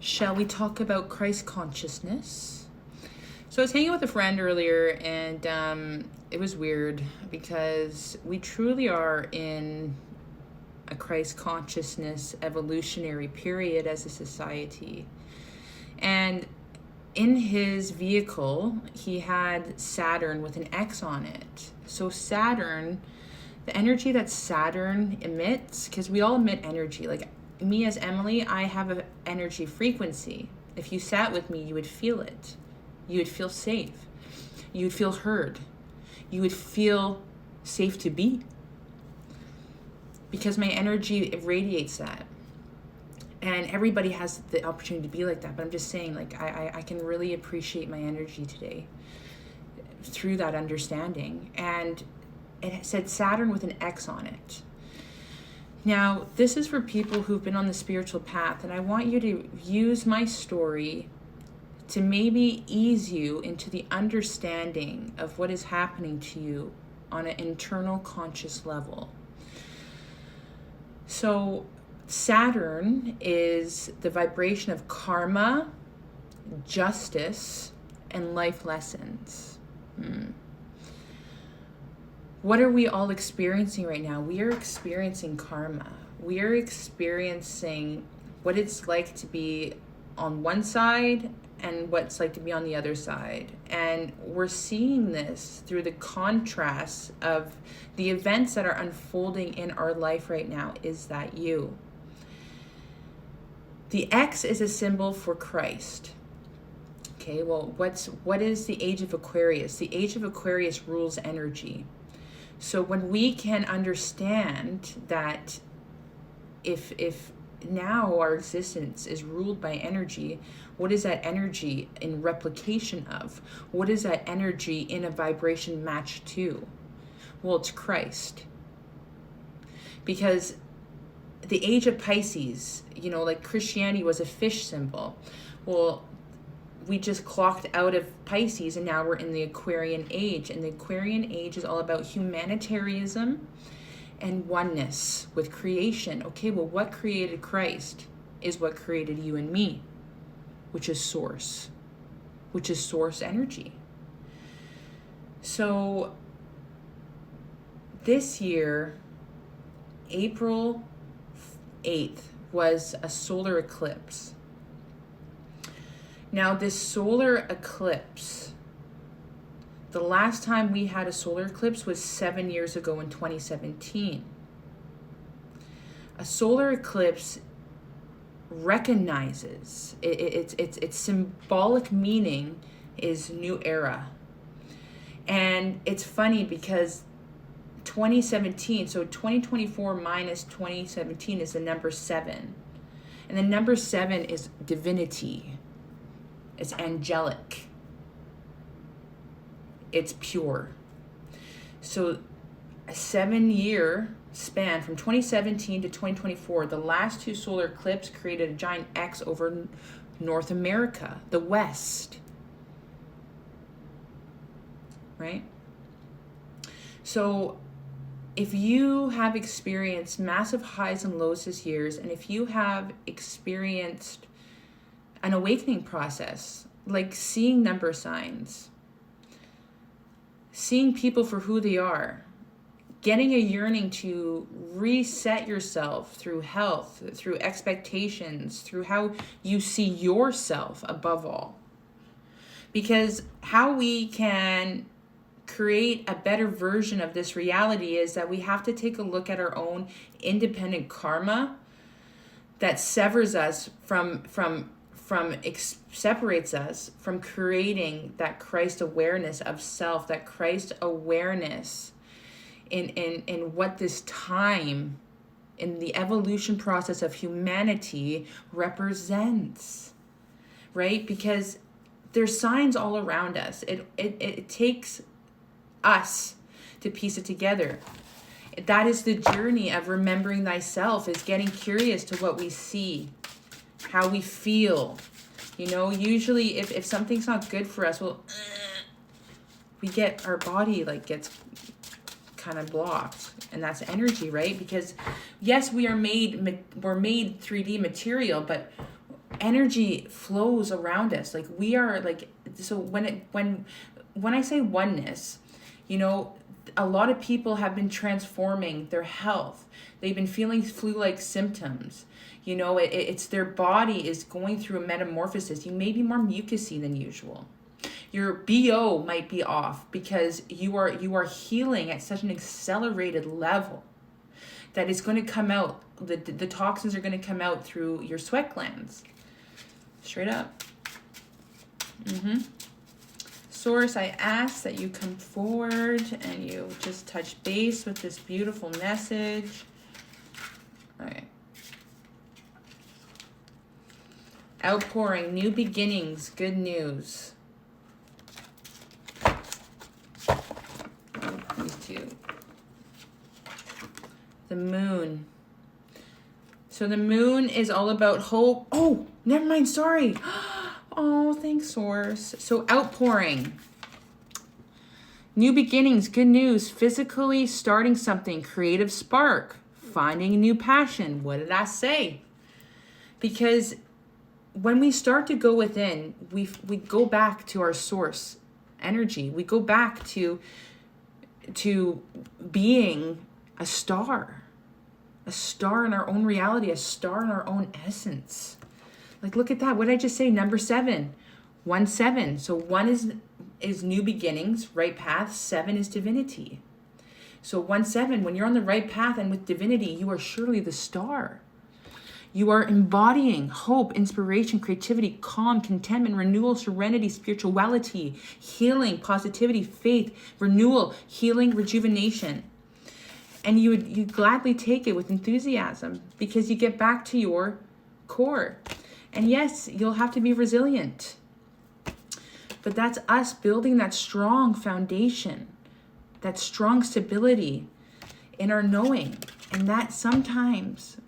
Shall we talk about Christ consciousness? So I was hanging with a friend earlier, and it was weird because we truly are in a Christ consciousness evolutionary period as a society. And in his vehicle, he had Saturn with an X on it. So Saturn, the energy that Saturn emits, because we all emit energy. Like me as Emily, I have an energy frequency. If you sat with me, you would feel it. You would feel safe. You would feel heard. You would feel safe to be. Because my energy radiates that. And everybody has the opportunity to be like that. But I'm just saying, like, I can really appreciate my energy today through that understanding. And it said Saturn with an X on it. Now, this is for people who've been on the spiritual path. And I want you to use my story to maybe ease you into the understanding of what is happening to you on an internal conscious level. So Saturn is the vibration of karma, justice, and life lessons. What are we all experiencing right now? We are experiencing karma. We are experiencing what it's like to be on one side and what it's like to be on the other side. And we're seeing this through the contrast of the events that are unfolding in our life right now. Is that you? The X is a symbol for Christ. Okay, well, what is the age of Aquarius? The age of Aquarius rules energy. So when we can understand that if now our existence is ruled by energy, what is that energy in replication of? What is that energy in a vibration match to? Well, it's Christ. Because the age of Pisces, like Christianity was a fish symbol. Well, we just clocked out of Pisces and now we're in the Aquarian age. And the Aquarian age is all about humanitarianism and oneness with creation. Okay, well, what created Christ is what created you and me, which is source energy. So this year, April 8th was a solar eclipse. Now, this solar eclipse, the last time we had a solar eclipse was 7 years ago in 2017. A solar eclipse recognizes, its symbolic meaning is new era. And it's funny because 2017, so 2024 minus 2017 is the number 7. And the number 7 is divinity. It's angelic. It's pure. So a 7-year span from 2017 to 2024, the last 2 solar eclipses created a giant X over North America, the West. Right? So if you have experienced massive highs and lows this year, and if you have experienced an awakening process, like seeing number signs, seeing people for who they are, getting a yearning to reset yourself through health, through expectations, through how you see yourself above all. Because how we can create a better version of this reality is that we have to take a look at our own independent karma that severs us separates us from creating that Christ awareness of self, that Christ awareness in what this time in the evolution process of humanity represents, right? Because there's signs all around us. It takes us to piece it together. That is the journey of remembering thyself, is getting curious to what we see, how we feel. Usually if something's not good for us, we get, our body gets kind of blocked, and that's energy, right? Because yes, we're made 3D material, but energy flows around us. Like we are like, so when I say oneness, you know, a lot of people have been transforming their health. They've been feeling flu-like symptoms. You know, it's their body is going through a metamorphosis. You may be more mucousy than usual. Your BO might be off because you are healing at such an accelerated level that it's going to come out. The toxins are going to come out through your sweat glands. Straight up. Source, I ask that you come forward and you just touch base with this beautiful message. All right. Outpouring, new beginnings, good news. These two. The moon. So the moon is all about hope. Oh, never mind, sorry. Oh, thanks, Source. So outpouring. New beginnings, good news. Physically starting something, creative spark. Finding a new passion. What did I say? Because when we start to go within, we go back to our source energy. We go back to being a star in our own reality, a star in our own essence. Like, look at that. What did I just say? Number 7, 1, 7. So 1 is new beginnings, right path. 7 is divinity. So 1, 7, when you're on the right path and with divinity, you are surely the star. You are embodying hope, inspiration, creativity, calm, contentment, renewal, serenity, spirituality, healing, positivity, faith, renewal, healing, rejuvenation. And you gladly take it with enthusiasm because you get back to your core. And yes, you'll have to be resilient. But that's us building that strong foundation, that strong stability in our knowing. And that sometimes,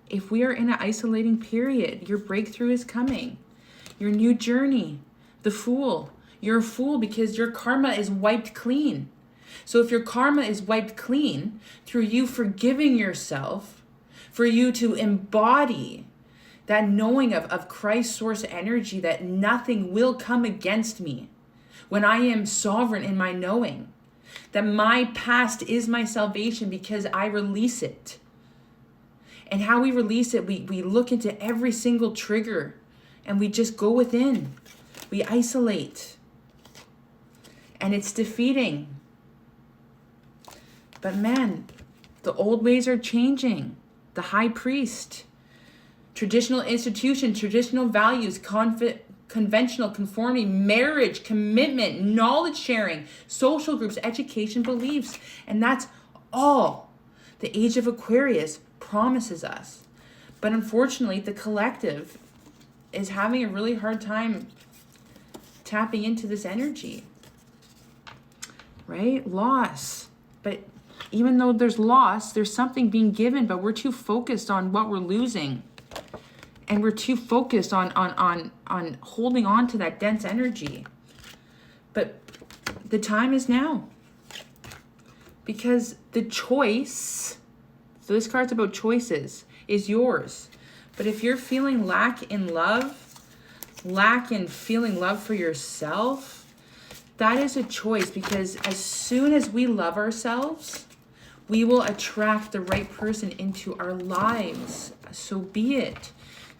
if we are in an isolating period, your breakthrough is coming. Your new journey, the Fool. You're a fool because your karma is wiped clean. So if your karma is wiped clean through you forgiving yourself, for you to embody that knowing of Christ's source energy, that nothing will come against me when I am sovereign in my knowing, that my past is my salvation because I release it. And how we release it, we look into every single trigger and we just go within. We isolate. And it's defeating. But man, the old ways are changing. The high priest, traditional institution, traditional values, conventional conformity, marriage, commitment, knowledge sharing, social groups, education, beliefs. And that's all the age of Aquarius promises us. But unfortunately, the collective is having a really hard time tapping into this energy. Right? Loss. But even though there's loss, there's something being given, but we're too focused on what we're losing. And we're too focused on holding on to that dense energy. But the time is now. Because the choice, so this card's about choices, is yours. But if you're feeling lack in love, lack in feeling love for yourself, that is a choice, because as soon as we love ourselves, we will attract the right person into our lives. So be it.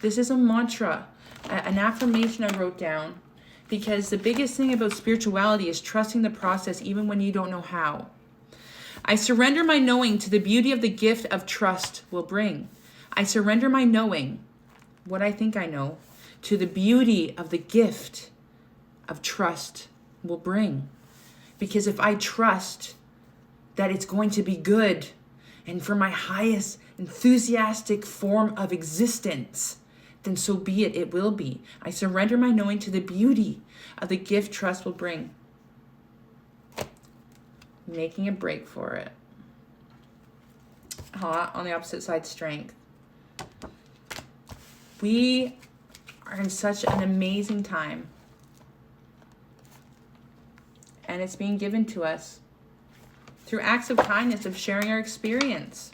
This is a mantra, an affirmation I wrote down, because the biggest thing about spirituality is trusting the process even when you don't know how. I surrender my knowing to the beauty of the gift of trust will bring. I surrender my knowing, what I think I know, to the beauty of the gift of trust will bring. Because if I trust that it's going to be good and for my highest enthusiastic form of existence, then so be it, it will be. I surrender my knowing to the beauty of the gift trust will bring. Making a break for it. Hot on the opposite side, strength. We are in such an amazing time. And it's being given to us through acts of kindness, of sharing our experience.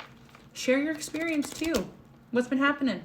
Share your experience too. What's been happening?